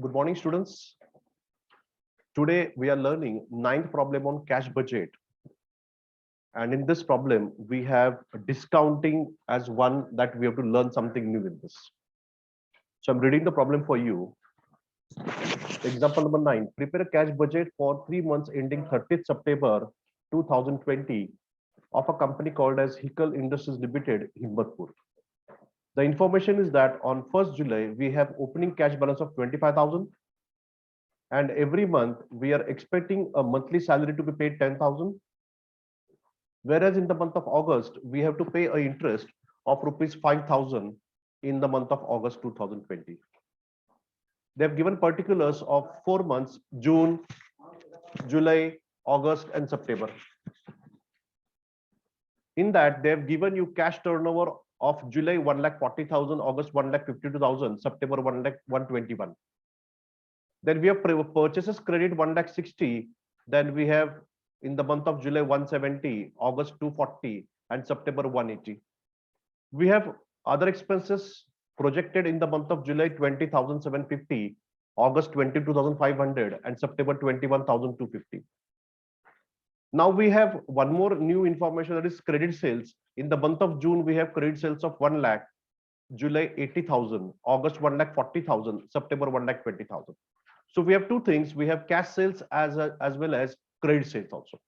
Good morning, students. Today we are learning ninth problem on cash budget. And in this problem, we have discounting as one that we have to learn something new in this. So I'm reading the problem for you. Example number 9. Prepare a cash budget for 3 months ending 30th September 2020 of a company called as Hikal Industries Limited, Himmatpur. The information is that on 1st July, we have opening cash balance of 25,000. And every month, we are expecting a monthly salary to be paid 10,000. Whereas in the month of August, we have to pay an interest of rupees 5,000 in the month of August 2020. They have given particulars of 4 months, June, July, August, and September. In that, they have given you cash turnover of July 1,40,000, August 1,52,000, September 1,121. Then we have purchases credit 1,60,000. Then we have in the month of July 170, August 240, and September 180. We have other expenses projected in the month of July 20,750, August 22,500, and September 21,250. Now we have one more new information, that is credit sales. In the month of June, we have credit sales of 1 lakh, July 80,000, August 1,40,000, September 1,20,000. So we have two things. We have cash sales as well as credit sales also.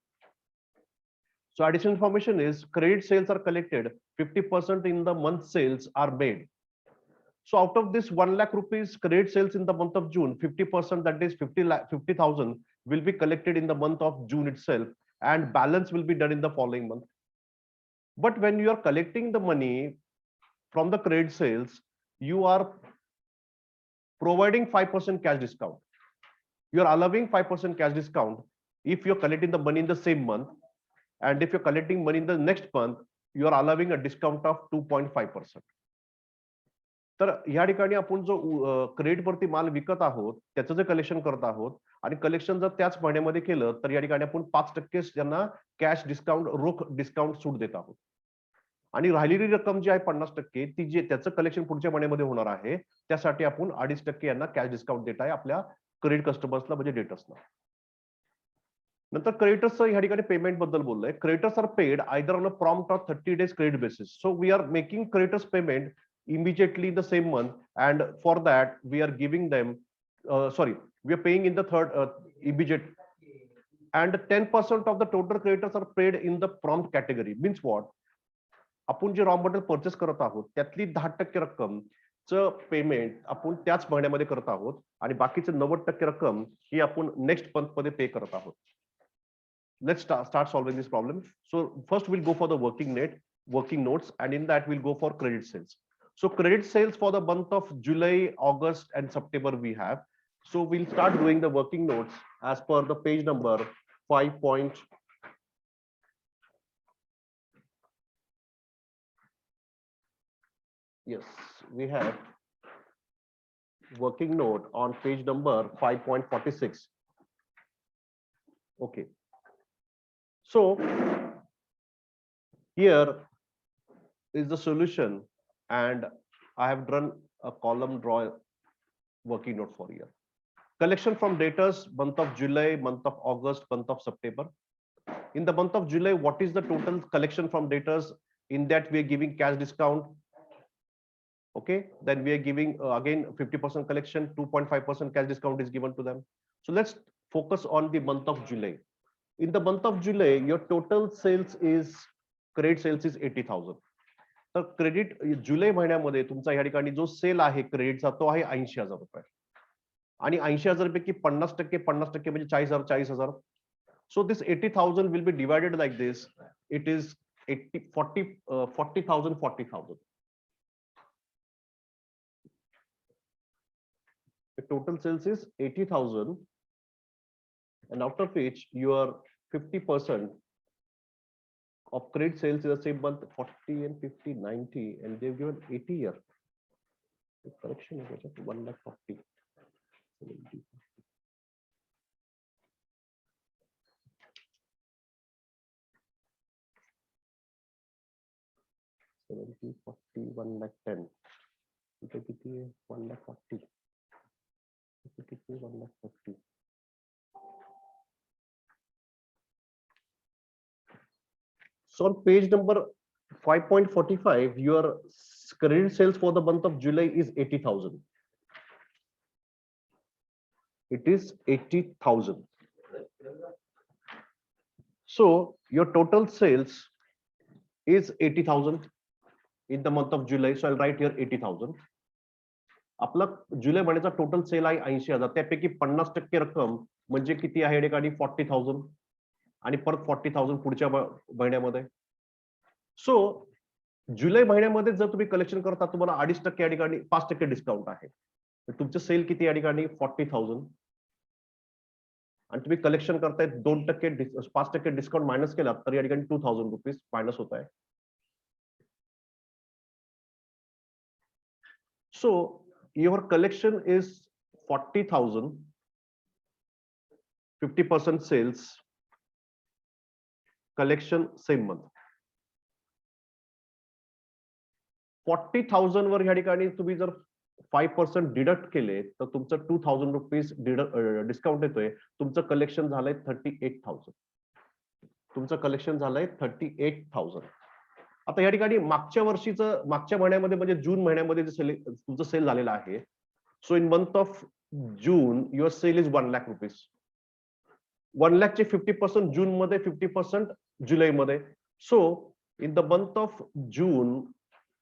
So additional information is credit sales are collected, 50% in the month sales are made. So out of this 1 lakh rupees credit sales in the month of June, 50%, that is 50,000 will be collected in the month of June itself, and balance will be done in the following month. But when you are collecting the money from the credit sales, you are providing 5% cash discount. You are allowing 5% cash discount if you're collecting the money in the same month, and if you're collecting money in the next month, you are allowing a discount of 2.5%. तर या ठिकाणी आपण जो credit वरती माल विकत आहोत त्याचं जे कलेक्शन करत आहोत आणि कलेक्शन जर त्याच महिन्यामध्ये केलं तर या ठिकाणी आपण 5% त्यांना कॅश डिस्काउंट रोख डिस्काउंट सूट देत आहोत आणि राहिलेली रक्कम जी आहे 50% ती जे त्याचं कलेक्शन पुढच्या महिन्यामध्ये होणार आहे त्यासाठी आपण 2.5% यांना कॅश डिस्काउंट देत आहे आपल्या क्रेडिट कस्टमर्सला म्हणजे डेटर्सला. नंतर क्रेडिटर्स या ठिकाणी पेमेंट बद्दल बोललोय. Creditors are paid either on a prompt or 30 days credit basis. So we are making creditors payment immediately in the same month, and for that we are giving them we are paying in the third immediate, and 10% of the total creditors are paid in the prompt category. Means what? आपण जे raw material purchase करत आहोत त्यातली 10% रक्कम च payment आपण त्याच महिन्यामध्ये करत आहोत आणि बाकीचे 90% रक्कम ही आपण नेक्स्ट मंथ मध्ये पे करत आहोत. Let's start solving this problem. So first we'll go for the working notes, and in that we'll go for credit sales. So credit sales for the month of July, August, and September we have. So we'll start doing the working notes as per the page number 5. Yes, we have working note on page number 5.46. Okay. So here is the solution, and I have drawn a column draw working note for you. Collection from debtors, month of July, month of August, month of September. In the month of July, what is the total collection from debtors? In that we are giving cash discount. Okay, then we are giving again 50% collection, 2.5% cash discount is given to them. So let's focus on the month of July. In the month of July, your total sales is credit sales is 80,000. तर credit जुलै महिन्यामध्ये तुमचा या ठिकाणी जो sale आहे क्रेडिटचा तो आहे 80,000 रुपये आणि 80,000 पैकी 50% म्हणजे 40,000. So this 80,000 will be divided like this. It is 40,000. The total sales is 80,000, and out of which your 50% of credit sales in the same month 40 and 50 90, and they've given 80 here. The correction is just 1,40,000. 70, 40, 1,10,000. इथे किती आहे 1,40,000. So on page number 5.45, your credit sales for the month of July is 80,000. It is 80,000. So your total sales is 80,000 in the month of July. So I'll write here 80,000. आपला जुलै महिन्याचा total sale आहे 80,000. त्यापैकी 50% रक्कम म्हणजे किती आहे या ठिकाणी 40,000 आणि परत 40,000 पुढच्या महिन्यामध्ये. सो जुलै महिन्यामध्ये जर तुम्ही कलेक्शन करता तुम्हाला 2.5% या ठिकाणी 5% डिस्काउंट आहे. तुमचं सेल किती या ठिकाणी 40,000 आणि तुम्ही कलेक्शन करताय 2% 5% डिस्काउंट मायनस केला तर या ठिकाणी 2,000 रुपीज मायनस होत आहे. So your collection is 40,000, 50% sales, collection same month. 40,000 वर ह्या ठिकाणी तुम्ही जर 5% डिडक्ट केले तर तुमचं 2,000 रुपीज डिस्काउंट येतोय. तुमचं कलेक्शन झालंय 38,000. तुमचं कलेक्शन झालंय 38,000. आता या ठिकाणी मागच्या वर्षीचं मागच्या महिन्यामध्ये म्हणजे जून महिन्यामध्ये जे तुमचं सेल झालेलं आहे. So in month of June your sale is 1 lakh rupees. 1 लाखचे 50% जून मध्ये 50% जुलै मध्ये. So in the month of June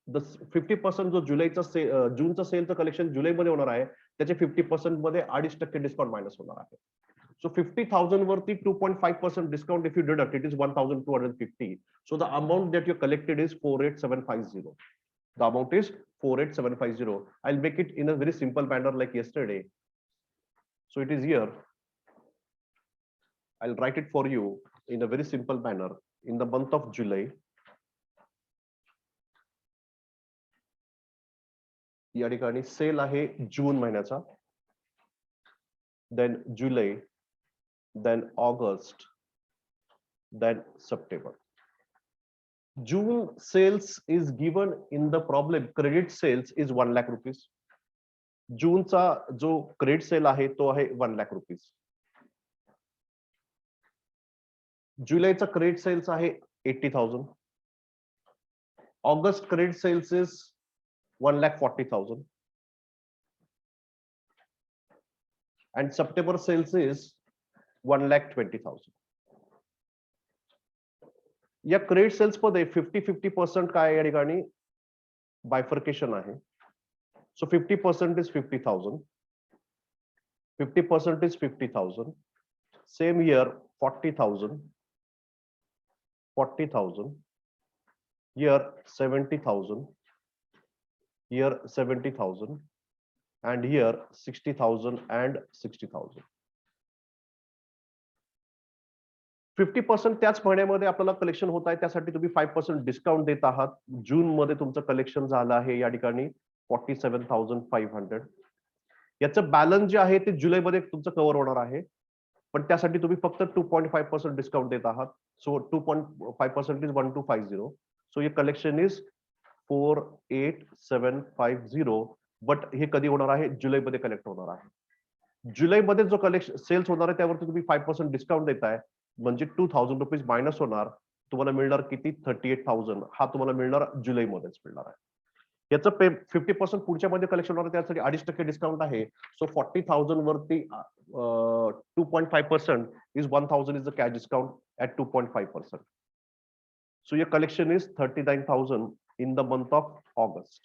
the 50% जो जुलैचा जूनचं सेलचं कलेक्शन जुलैमध्ये होणार आहे त्याचे 50% मध्ये 2.5% डिस्काउंट मायनस होणार आहे. So 50,000 वरती 2.5% discount if you deduct it is 1,250. So the amount that you collected is 48,750. The amount is 48,750. I'll make it in a very simple manner like yesterday. So it is here. I'll write it for you in a very simple manner. In the month of July, या ठिकाणी sale आहे जून महिन्याचा, then July, then August, then September. June sales is given in the problem. Credit sales is 1 lakh rupees. June चा जो credit sale आहे तो आहे 1 lakh rupees. July चा credit sales आहे 80,000. August credit sales is 1,40,000. And September sales is 1,20,000. या credit cells मध्ये 50-50% काय या ठिकाणी बायफर्केशन आहे. So 50% is 50,000, 50% is 50,000. Same year 40,000, 40,000, year 70,000, year 70,000, and here 60,000 and 60,000. 50% त्याच महिन्यामध्ये आपल्याला कलेक्शन होत आहे त्यासाठी तुम्ही 5% डिस्काउंट देत आहात. जून मध्ये तुमचं कलेक्शन झालं आहे या ठिकाणी 47,500. याचं बॅलन्स जे आहे ते जुलैमध्ये तुमचं कव्हर होणार आहे पण त्यासाठी तुम्ही फक्त 2.5% डिस्काउंट देत आहात. So 2.5% is 1250. सो ये कलेक्शन इज 48,750. बट हे कधी होणार आहे जुलैमध्ये कलेक्ट होणार आहे. जुलैमध्ये जो कलेक्शन सेल्स होणार आहे त्यावरती तुम्ही 5% डिस्काउंट देताय म्हणजे 2,000 रुपीज मायनस होणार. तुम्हाला मिळणार किती 38,000. हा तुम्हाला मिळणार जुलैमध्येच मिळणार आहे. याचं 50% पुढच्या मध्ये कलेक्शन होणार त्यासाठी 2.5% डिस्काउंट आहे. सो 40,000 वरती 2.5% is 1,000 is the cash discount at 2.5%. So your collection is 39,000 in the month of August.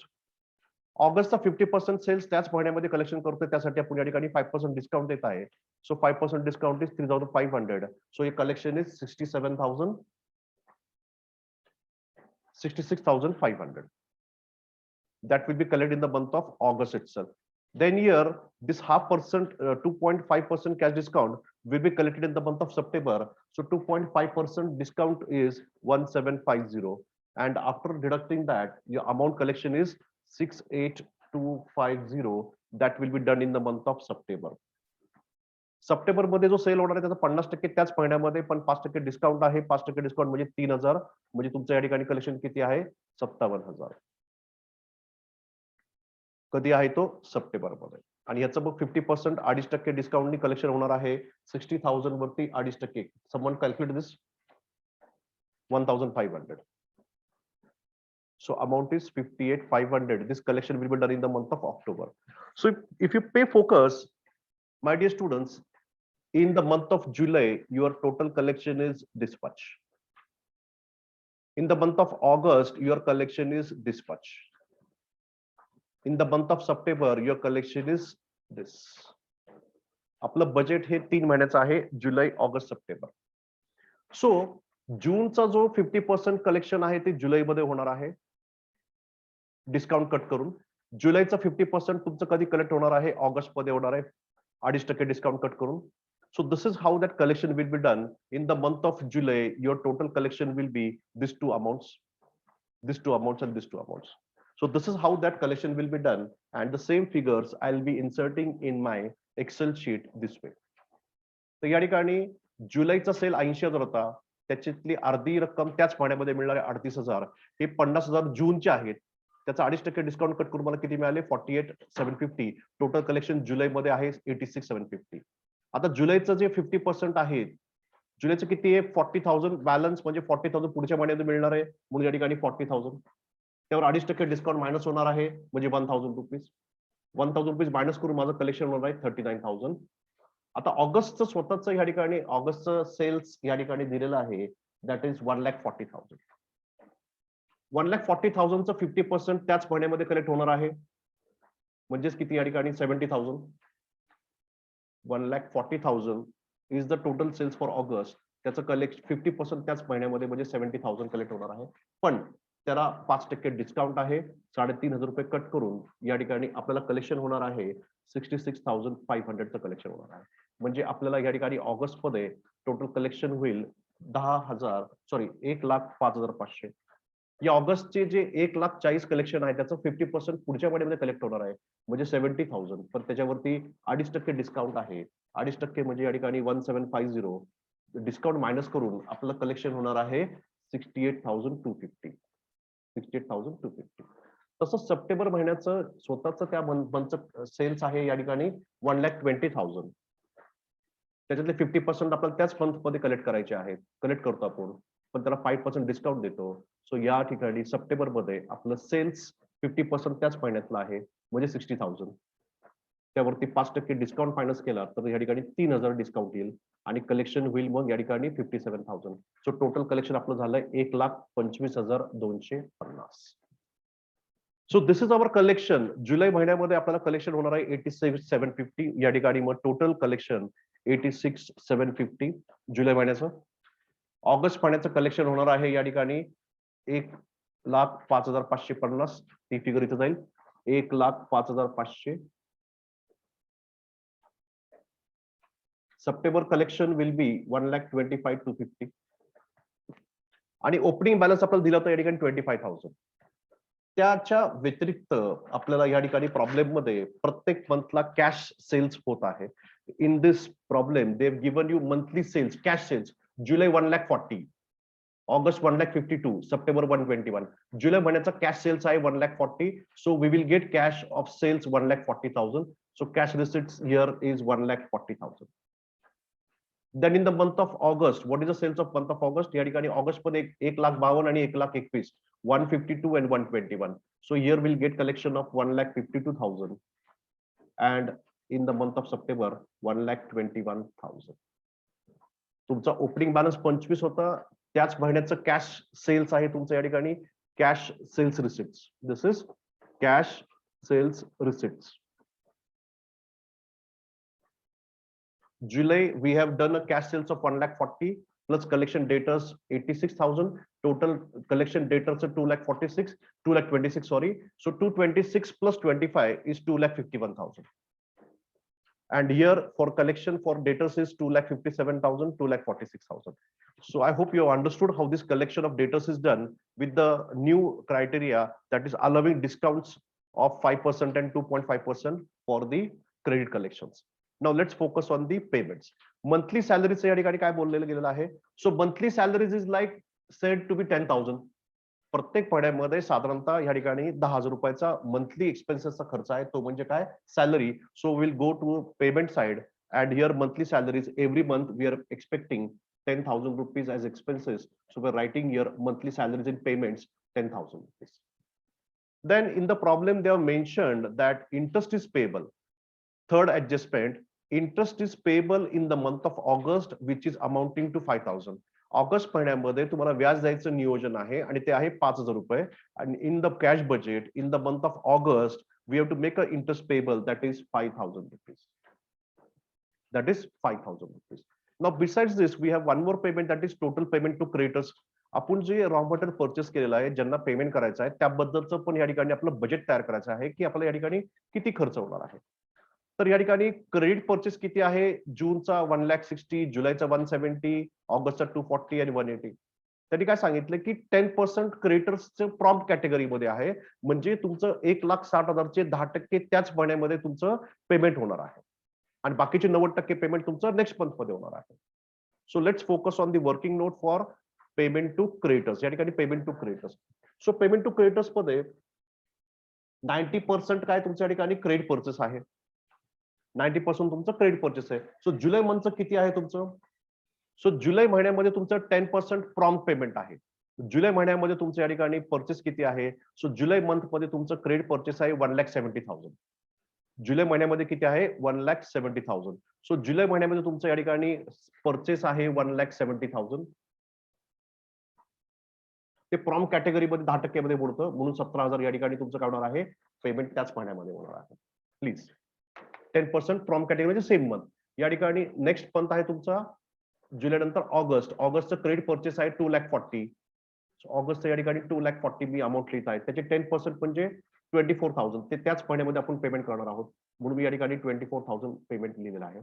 ऑगस्टचा 50% सेल्स त्याच महिन्यामध्ये कलेक्शन करतोय त्यासाठी आपण या ठिकाणी 5% डिस्काउंट देत आहे. So 5% discount is 3,500. सो ये collection is 66,500. That will be collected in the month of August itself. Then here this 2.5% cash discount will be collected in the month of September. So 2.5% discount is 1,750, and after deducting that your amount collection is 68,250. That will be done in the month of September. September मध्ये जो sale होणार आहे त्याचा 50% त्याच महिन्यामध्ये पण 5% discount आहे. 5% discount म्हणजे 3,000 म्हणजे तुमचं या ठिकाणी कलेक्शन किती आहे 57,000. कधी आहे तो सप्टेंबर मध्ये. आणि याचं मग 50% 2.5% डिस्काउंटनी कलेक्शन होणार आहे 60,000 वरती 2.5%. Someone calculate this. 1,500. So amount is 58,500. This collection will be done in the month of October. So if you pay focus, my dear students, in the month of July, your total collection is this much. In the month of August, your collection is this much. In the month of September, your collection is this. आपलं budget हे 3 महिन्याचं आहे, जुलै August September. So जूनचा जो 50% collection आहे ते जुलैमध्ये होणार आहे, डिस्काउंट कट करून. जुलैचा 50% तुमचं कधी कलेक्ट होणार आहे, ऑगस्ट मध्ये होणार आहे, 2.5% डिस्काउंट कट करून. So this is how that collection will be done. In the month of July, your total collection will be these two amounts, and these two amounts. So this is how that collection will be done, and the same figures I'll be inserting in my Excel sheet this way. तर या ठिकाणी जुलैचा sale 80,000 होता, त्याच्यातली अर्धी रक्कम त्याच महिन्यामध्ये मिळणारे 38,000, हे 50,000 जूनचे आहेत. त्याचा 2.5% डिस्काउंट कट करून मला किती मिळाले, 48,750. टोटल कलेक्शन जुलैमध्ये आहे 86,750. आता जुलैचं जे 50% आहे, जुलैचं किती आहे, 40,000 बॅलन्स, म्हणजे 40,000 पुढच्या महिन्यात मिळणार आहे, म्हणून या ठिकाणी 40,000. त्यावर 2.5% डिस्काउंट मायनस होणार आहे, म्हणजे 1,000 रुपीज. 1,000 रुपीज मायनस करून माझं कलेक्शन होणार आहे 39,000. आता ऑगस्टचं स्वतःच या ठिकाणी ऑगस्टचं सेल्स या ठिकाणी दिलेलं आहे, दॅट इज 1,40,000. 1,40,000चं 50% त्याच महिन्यामध्ये कलेक्ट होणार आहे, म्हणजेच किती या ठिकाणी 70,000. 1,40,000 is the total sales for August. त्याचं कलेक्ट 50% त्याच महिन्यामध्ये म्हणजे 70,000 कलेक्ट होणार आहे, पण त्याला 5% डिस्काउंट आहे. 3,500 रुपये कट करून या ठिकाणी आपल्याला कलेक्शन होणार आहे 66,500चं कलेक्शन होणार आहे. म्हणजे आपल्याला या ठिकाणी ऑगस्ट मध्ये टोटल कलेक्शन होईल 1,05,500. या ऑगस्टचे जे 1,40,000 कलेक्शन आहे, त्याचं 50% पुढच्या महिन्यामध्ये कलेक्ट होणार आहे, म्हणजे 70,000. पण त्याच्यावरती 2.5% डिस्काउंट आहे. 2.5% म्हणजे या ठिकाणी 1,750. डिस्काउंट मायनस करून आपलं कलेक्शन होणार आहे 68,250. 68,250. तसंच सप्टेंबर महिन्याचं स्वतःच त्या मंथचं सेल्स आहे या ठिकाणी 1,20,000. त्याच्यातले 50% आपल्याला त्याच मंथ मध्ये कलेक्ट करायचे आहेत, कलेक्ट करतो आपण, पण त्याला 5% डिस्काउंट देतो. सो या ठिकाणी सप्टेंबर मध्ये आपलं सेल्स 50% त्याच महिन्यातलं आहे, म्हणजे 60,000. त्यावरती 5% डिस्काउंट मायनस केला तर या ठिकाणी 3,000 डिस्काउंट येईल आणि कलेक्शन होईल मग या ठिकाणी 57,000. सो टोटल कलेक्शन आपलं झालंय 1,25,250. So this is our collection. जुलै महिन्यामध्ये आपल्याला कलेक्शन होणार आहे 86,750. या ठिकाणी मग टोटल कलेक्शन 86,750 जुलै महिन्याचं. ऑगस्ट महिन्याचं कलेक्शन होणार आहे या ठिकाणी 1,05,550. ती फिगर इथं जाईल, 1,05,500. September collection will be 1,25,250. आणि ओपनिंग बॅलन्स आपल्याला दिला होता या ठिकाणी 25,000. त्याच्या व्यतिरिक्त आपल्याला या ठिकाणी प्रॉब्लेम मध्ये प्रत्येक मंथला कॅश सेल्स होत आहे. In this problem they have given you monthly sales, cash sales. July 1,40,000, August 1,52,000, September 121. जुलै महिन्याचा कॅश सेल्स आहे 1,40,000. So we will get cash of sales 1,40,000. So cash receipts here is 1,40,000. Then in the month of August, what is the sales of month of August? या ठिकाणी August मध्ये 1,52,000 आणि 1,21,000, 152 and 121. So here we'll get collection of 1,52,000, and in the month of September 1,21,000. तुमचा opening balance 25 होता, त्याच महिन्याचं cash sales आहे तुमचं या ठिकाणी cash sales receipts. This is cash sales receipts. July, we have done a cash sales of 1,40,000 plus collection debtors 86,000. Total collection debtors are 2,26,000, sorry. So 226 plus 25 is 2,51,000. And here for collection for debtors is 2,57,000, 2,46,000. So I hope you have understood how this collection of debtors is done with the new criteria, that is allowing discounts of 5% and 2.5% for the credit collections. Now let's focus on the payments. Monthly salaries या ठिकाणी काय बोललेलं गेलेलं आहे. So monthly salaries is like said to be 10,000. प्रत्येक महिन्यामध्ये साधारणतः या ठिकाणी 10,000 रुपयाचा मंथली एक्सपेन्सेसचा खर्च आहे, तो म्हणजे काय, salary. So will go to payment side, and here monthly salaries every month we are expecting 10,000 rupees as expenses. So we're writing here monthly salaries and payments 10,000 rupees. Then in the problem they have mentioned that interest is payable. Third adjustment, interest is payable in the month of August, which is amounting to 5,000. August महिन्यामध्ये तुम्हाला व्याज द्यायचं नियोजन आहे आणि ते आहे 5,000 रुपये. आणि in the cash budget in the month of August we have to make a interest payable that is 5,000 rupees. That is 5,000 rupees. Now besides this we have one more payment, that is total payment to creditors. आपण जे raw material purchase केलेलं आहे, ज्यांना payment करायचं आहे त्याबद्दलचं पण या ठिकाणी आपलं बजेट तयार करायचं आहे की आपल्याला या ठिकाणी किती खर्च होणार आहे. तर या ठिकाणी क्रेडिट परचेस किती आहे, जूनचा 1,60,000, जुलैचा 170, ऑगस्टचा 240 आणि 180. त्यांनी काय सांगितलं की 10% क्रेडिटर्सचे प्रॉम्प्ट कॅटेगरीमध्ये आहे, म्हणजे तुमचं 1,60,000चे 10% त्याच महिन्यामध्ये तुमचं पेमेंट होणार आहे आणि बाकीचे 90% पेमेंट तुमचं नेक्स्ट मंथ मध्ये होणार आहे. So let's focus on the working note for payment to creditors. या ठिकाणी payment to creditors. So payment to creditors मध्ये 90% काय तुमच्या या ठिकाणी क्रेडिट परचेस आहे, 90% तुमचं क्रेडिट परचेस आहे. सो जुलै मंथचं किती आहे तुमचं, सो जुलै महिन्यामध्ये तुमचं 10% प्रॉम्प्ट पेमेंट आहे. जुलै महिन्यामध्ये तुमचं या ठिकाणी परचेस किती आहे, सो जुलै मंथ मध्ये तुमचं क्रेडिट परचेस आहे 1,70,000. जुलै महिन्यामध्ये किती आहे 1,70,000. सो जुलै महिन्यामध्ये तुमचं या ठिकाणी परचेस आहे 1,70,000. ते प्रॉम्प्ट कॅटेगरीमध्ये 10% मध्ये बुडतं, म्हणून 17,000 या ठिकाणी तुमचं काय होणार आहे पेमेंट त्याच महिन्यामध्ये होणार आहे. Please 10% prompt category same month. या ठिकाणी नेक्स्ट मंथ आहे तुमचा जुलै नंतर ऑगस्ट. ऑगस्टचं क्रेडिट परचेस आहे 2,40,000. ऑगस्टचं या ठिकाणी 2,40,000 मी अमाऊंट लिहित आहे. त्याचे 10% म्हणजे 24,000 ते त्याच महिन्यामध्ये आपण पेमेंट करणार आहोत, म्हणून मी या ठिकाणी 24,000 पेमेंट लिहिलेलं आहे.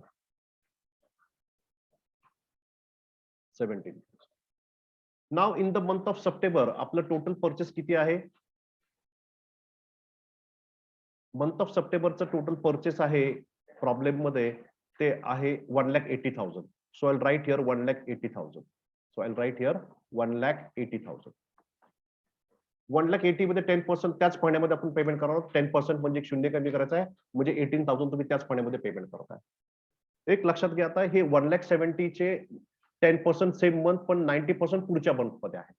17. Now in the month of September आपलं टोटल परचेस किती आहे, मंथ ऑफ सप्टेंबरचं टोटल परचेस आहे प्रॉब्लेम मध्ये ते आहे 1,80,000. So I write here 1,80,000. So I write here 1,80,000. 1,80,000 मध्ये 10% त्याच महिन्यामध्ये आपण पेमेंट करणार आहोत. 10% म्हणजे शून्य कमी करायचं आहे, म्हणजे 18,000 तुम्ही त्याच महिन्यामध्ये पेमेंट करत आहे. एक लक्षात घ्या आता, हे 1,70,000 चे 10% सेम मंथ, पण 90% पुढच्या मंथ मध्ये आहे.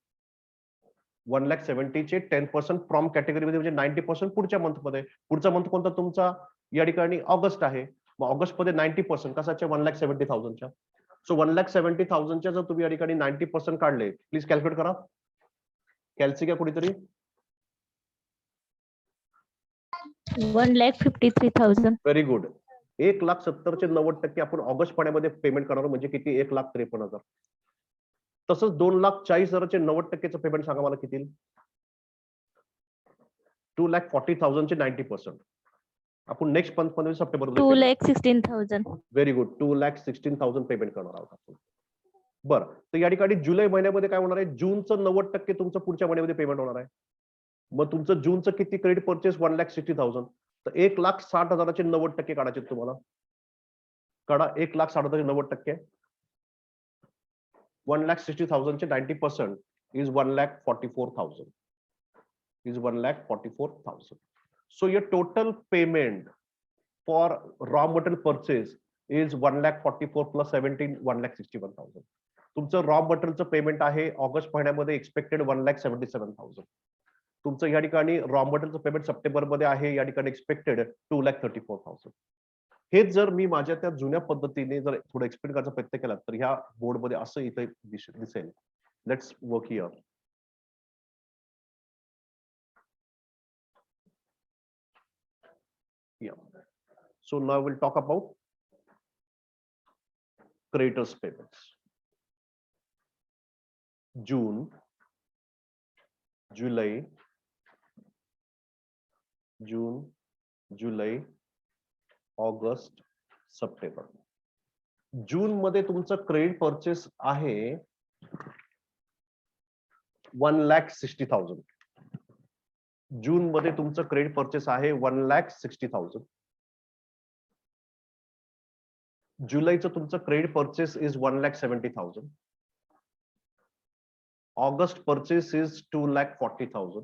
1,70,000 चे 10% फ्रॉम कॅटेगरीमध्ये म्हणजे 90% पुढच्या मंथ मध्ये. पुढचा मंथ कोणता तुमचा या ठिकाणी ऑगस्ट आहे, मग ऑगस्ट मध्ये 90% कशाच्या 1,70,000च्या. सो 1,70,000च्या जर तुम्ही या ठिकाणी 90% काढले, प्लीज कॅल्क्युलेट करा. कॅल्सी घ्या कुठेतरी. 1,53,000. Very good. 1,70,000 चे 90% आपण ऑगस्ट महिन्यामध्ये पेमेंट करणार, म्हणजे किती 1,53,000. तसंच 2,40,000चे 90%चं पेमेंट सांगा मला किती. 2,40,000 चे 90% आपण नेक्स्ट मंथ मध्ये सप्टेंबर 2,16,000. Very good. 2,16,000 पेमेंट करणार आहोत आपण. बरं, तर या ठिकाणी जुलै महिन्यामध्ये काय होणार आहे, जूनचं 90% तुमचं पुढच्या महिन्यामध्ये पेमेंट होणार आहे. मग तुमचं जूनचं किती क्रेडिट परचेस 1,60,000. तर 1,60,000चे 90% काढायचे तुम्हाला. काढा 1,60,000चे 90%. 1,60,000 चे 90% is 1,44,000. Is 1,44,000. So your total payment for raw material purchase is 1,44,000 plus 17, 1,61,000. तुमचं रॉ मटेरियलचं पेमेंट आहे ऑगस्ट महिन्यामध्ये एक्सपेक्टेड 1,77,000. तुमचं या ठिकाणी रॉ मटेरियलचं पेमेंट सप्टेंबर मध्ये आहे या ठिकाणी एक्सपेक्टेड 2,34,000. हेच जर मी माझ्या त्या जुन्या पद्धतीने जर थोडं एक्सप्लेन करायचा प्रयत्न केला तर ह्या बोर्ड मध्ये असं इथे दिसेल. Let's work here. So now we'll talk about creditors payments. June, July, August, September. जून मध्ये तुमचं क्रेडिट परचेस आहे 1,60,000. जून मध्ये तुमचं क्रेडिट परचेस आहे 1,60,000. जुलैचं तुमचं credit purchase is 1,70,000. August purchase is 2,40,000.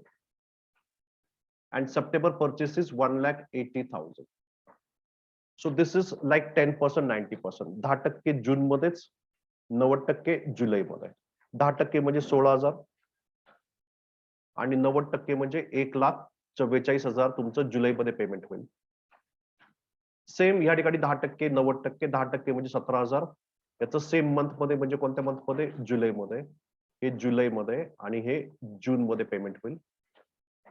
and September purchase is 1,80,000. So this is like 10%, 90%. 10% जून मध्येच 90% जुलैमध्ये, 10% म्हणजे 16,000 आणि 90% म्हणजे 1,44,000 तुमचं जुलैमध्ये पेमेंट होईल. सेम या ठिकाणी 10%, 90%, 10% म्हणजे 17,000. याचं सेम मंथ मध्ये म्हणजे कोणत्या मंथ मध्ये? जुलैमध्ये. हे जुलैमध्ये आणि हे जून मध्ये पेमेंट होईल.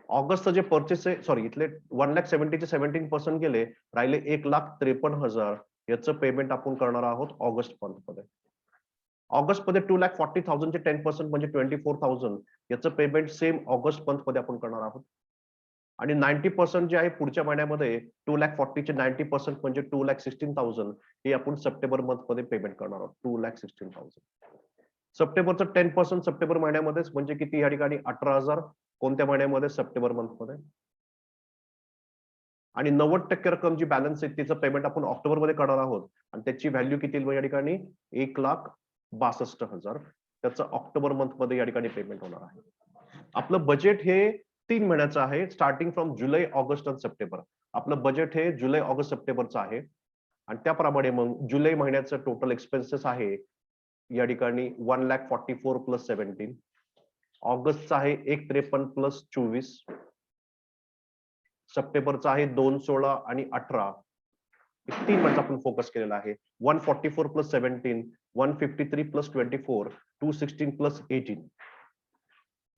ऑगस्टचं जे परचेस आहे, सॉरी, इथले 1,70,000 चे 17% गेले, राहिले 1,53,000. याचं पेमेंट आपण करणार आहोत ऑगस्ट मंथ मध्ये. ऑगस्ट मध्ये 2,40,000 चे 10% म्हणजे 24,000. याचं पेमेंट सेम ऑगस्ट मंथ मध्ये आपण करणार आहोत. आणि 90% जे आहे पुढच्या महिन्यामध्ये 2,40,000 चे 90% म्हणजे 2,16,000 हे आपण सप्टेंबर मंथ मध्ये पेमेंट करणार आहोत. 2,16,000. सप्टेंबरचं 10% सप्टेंबर महिन्यामध्येच म्हणजे किती या ठिकाणी? 18,000. कोणत्या महिन्यामध्ये? सप्टेंबर मंथ मध्ये. आणि 90% रक्कम जी बॅलन्स आहे तिचं पेमेंट आपण ऑक्टोबर मध्ये करणार आहोत आणि त्याची व्हॅल्यू किती येईल या ठिकाणी? 1,62,000. त्याचं ऑक्टोबर मंथ मध्ये या ठिकाणी पेमेंट होणार आहे. आपलं बजेट हे 3 महिन्याचं आहे, स्टार्टिंग फ्रॉम जुलै, ऑगस्ट आणि सप्टेंबर. आपलं बजेट हे जुलै, ऑगस्ट, सप्टेंबरचं आहे आणि त्याप्रमाणे मग जुलै महिन्याचं टोटल एक्सपेन्सेस आहे या ठिकाणी 1,44,000 प्लस 17. ऑगस्टचा आहे 1,53 प्लस 24. सप्टेंबरचा आहे 2,16 आणि 18. 3 मंथ आपण फोकस केलेला आहे. 144 प्लस 17, 153 प्लस 24, 216 प्लस 18.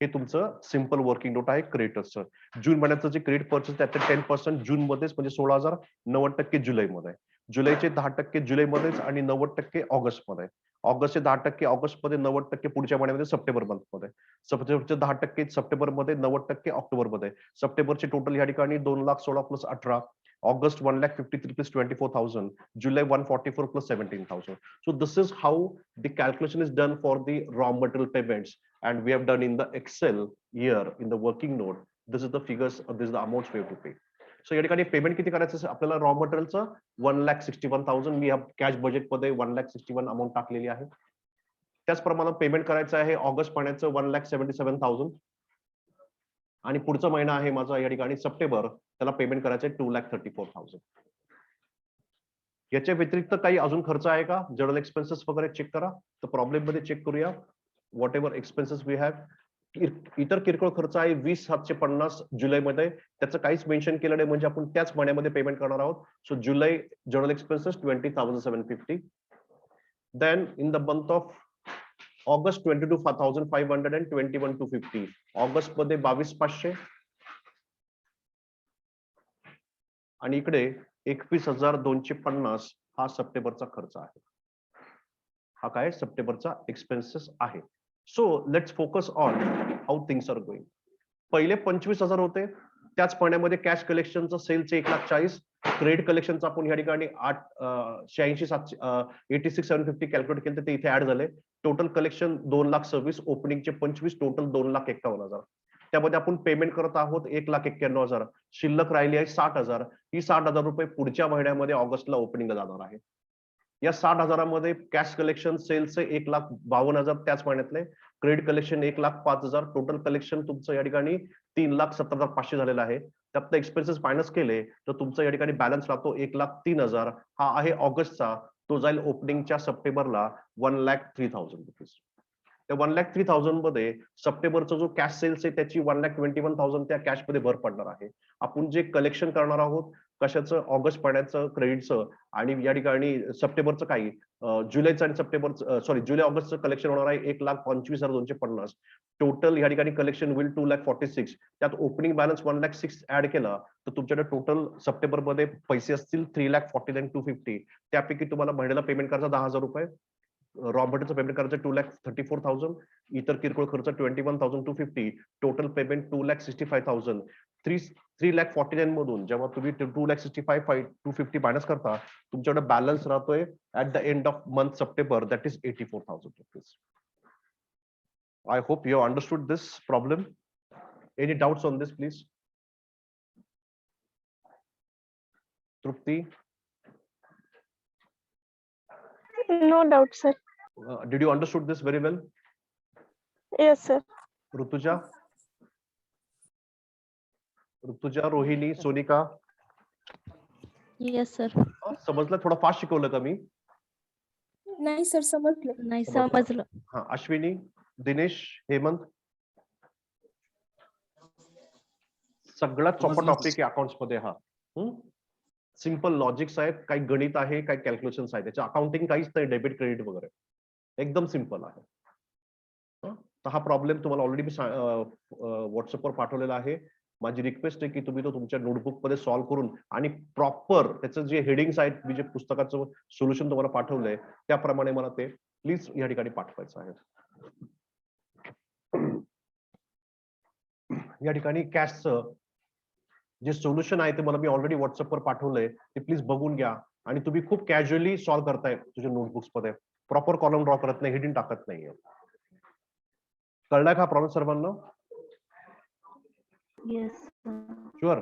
हे तुमचं सिंपल वर्किंग नोट आहे क्रेडिटर्सचं. जून महिन्याचं जे क्रेडिट परचेस त्याचे 10% जून मध्येच म्हणजे 16,000, 90% जुलैमध्ये. जुलैचे 10% जुलैमध्येच आणि 90% ऑगस्टमध्ये. ऑगस्टचे 10% ऑगस्टमध्ये, 90% पुढच्या महिन्यामध्ये सप्टेंबर मंथमध्ये. सप्टेंबरचे 10% सप्टेंबरमध्ये, 90% ऑक्टोबरमध्ये. सप्टेंबरचे टोटल या ठिकाणी 2,16,000 plus 18. August 1,53,000 plus 24,000, July 144 plus 17,000. So this is how the calculation is done for the raw material payments, and we have done in the Excel here in the working note. This is the figures, this is the amounts we have to pay. So या ठिकाणी payment किती करायचं आपल्याला? Raw मटेरियलचं 1,61,000. मी cash budget मध्ये 1,61,000 amount टाकलेली आहे. त्याचप्रमाणे payment करायचं आहे ऑगस्ट महिन्याचं 1,77,000 आणि पुढचा महिना आहे माझा या ठिकाणी सप्टेंबर, त्याला पेमेंट करायचं आहे 2,34,000. याच्या व्यतिरिक्त काही अजून खर्च आहे का? जनरल एक्सपेन्सेस वगैरे चेक करा. तर प्रॉब्लेम मध्ये चेक करूया. Whatever expenses we have. इतर किरकोळ खर्च आहे 20,750 जुलैमध्ये. त्याचं काहीच मेन्शन केलं नाही म्हणजे आपण त्याच महिन्यामध्ये पेमेंट करणार आहोत. So July general expenses 20,750. Then in the month of August 22,500 and 21,250. August मध्ये 22,500 आणि इकडे 21,250 हा सप्टेंबरचा खर्च आहे. हा काय? सप्टेंबरचा एक्सपेन्सेस आहे. So let's focus on how things are going. पहिले 25,000 होते, त्याच महिन्यामध्ये कॅश कलेक्शनचं सेलचे 1,40,000, क्रेडिट कलेक्शनचं आपण या ठिकाणी 86,750 कॅल्क्युलेट केलं, ते इथे ऍड झाले. Total collection 2,26,000, ओपनिंगचे 25, total 2,51,000. त्यामध्ये आपण पेमेंट करत आहोत 1,91,000. शिल्लक राहिली आहे 60,000. ही 60,000 रुपये पुढच्या महिन्यामध्ये ऑगस्टला ओपनिंगला जाणार आहे. या 60,000 कॅश कलेक्शन सेलचे 1,52,000 त्याच महिन्यातले, क्रेडिट कलेक्शन 1,05,000, टोटल कलेक्शन तुमचं या ठिकाणी 3,70,500 झालेलं आहे. त्यात एक्सपेन्सेस मायनस केले तर तुमचं या ठिकाणी बॅलन्स राहतो 1,03,000. हा आहे ऑगस्टचा. तो जाईल ओपनिंगच्या सप्टेंबरला 1,03,000 रुपीज. त्या 1,03,000 मध्ये सप्टेंबरचा जो कॅश सेल्स आहे त्याची 1,21,000 त्या कॅश मध्ये भर पडणार आहे. आपण जे कलेक्शन करणार आहोत कशाचं? ऑगस्ट महिन्याचं क्रेडिटचं आणि या ठिकाणी सप्टेंबरचं काही जुलैचं आणि सप्टेंबरचं सॉरी जुलै ऑगस्टचं कलेक्शन होणार आहे 1,25,250. टोटल या ठिकाणी कलेक्शन होईल 2,46,000. त्यात ओपनिंग बॅलन्स 1,06,000 ऍड केला तर तुमच्याकडे टोटल सप्टेंबर मध्ये पैसे असतील 3,49,250. त्यापैकी तुम्हाला महिन्याला पेमेंट करायचा 10,000 रुपये. रॉ मटेरियलचं पेमेंट करायचं 2,34,000. इतर किरकोळ खर्च 21,250. Total payment 2,65,000. 3,49,000 मधून जेव्हा तुम्ही 2,65,250 मायनस करता तुमच्याकडे बॅलन्स राहतोय at the end of month September, that is 84,000 rupees. I hope you have understood this problem. Any doubts on this, please? Trupti? No doubt, sir. Did you understood this very well? Yes, sir. Rutuja? Rutuja, Rohini, Sonika? Yes, sir. समजलं? थोडं fast शिकवलं का मी? नाही sir समजलं. नाही समजलं. समजलं. हा, अश्विनी, दिनेश, हेमंत, सगळ्यात सोपा समजलं. टॉपिक आहे अकाउंट्स मध्ये हा. सिंपल लॉजिक्स आहेत, काही गणित आहे, काही कॅल्क्युलेशन्स आहेत. त्याच्या अकाउंटिंग काहीच नाही, डेबिट क्रेडिट वगैरे एकदम सिंपल आहे. तर हा प्रॉब्लेम तुम्हाला ऑलरेडी मी व्हॉट्सअपवर पाठवलेला आहे. माझी रिक्वेस्ट आहे की तुम्ही तो तुमच्या नोटबुक मध्ये सॉल्व्ह करून आणि प्रॉपर त्याचं जे हेडिंग्स आहेत, मी जे पुस्तकाचं सोल्युशन तुम्हाला पाठवलंय त्याप्रमाणे मला ते प्लीज या ठिकाणी पाठवायचं आहे. या ठिकाणी कॅशचं जे सोल्युशन आहे ते मला मी ऑलरेडी व्हॉट्सअपवर पाठवलंय, ते प्लीज बघून घ्या. आणि तुम्ही खूप कॅज्युअली सॉल्व्ह करताय तुझ्या नोटबुक्स मध्ये, प्रॉपर कॉलम ड्रॉ करत नाही, हेडिंग टाकत नाहीये. कळलाय का प्रॉब्लेम सर्वांना? येस. शुअर?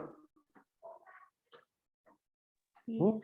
Yes.